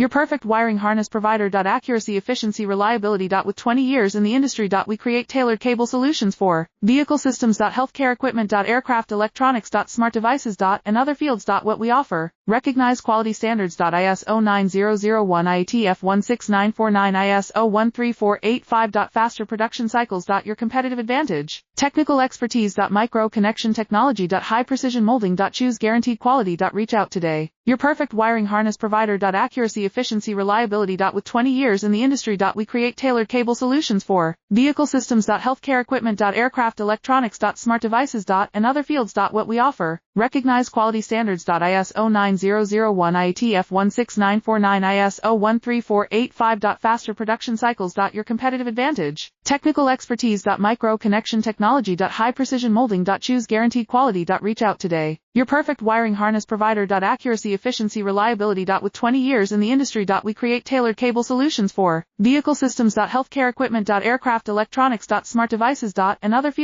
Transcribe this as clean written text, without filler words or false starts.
Your perfect wiring harness provider. Accuracy, efficiency, reliability. With 20 years in the industry. We create tailored cable solutions for vehicle systems. Healthcare equipment. Aircraft electronics. Smart devices. And other fields. What we offer. Recognized quality standards. ISO 9001 IATF 16949 ISO 13485. Faster production cycles. Your competitive advantage. Technical expertise. Micro connection technology. High precision molding. Choose guaranteed quality. Reach out today. Your perfect wiring harness provider. Accuracy, efficiency, reliability. With 20 years in the industry. We create tailored cable solutions for vehicle systems. Healthcare equipment. Aircraft electronics. Smart devices. And other fields. What we offer. Recognized quality standards. ISO 9001 IATF 16949 ISO 13485. Faster production cycles. Your competitive advantage. Technical expertise. Micro connection technology. High precision molding. Choose guaranteed quality. Reach out today. Your perfect wiring harness provider. Accuracy, efficiency, reliability. With 20 years in the industry. We create tailored cable solutions for vehicle systems. Healthcare equipment. Aircraft electronics. Smart devices. And other fields.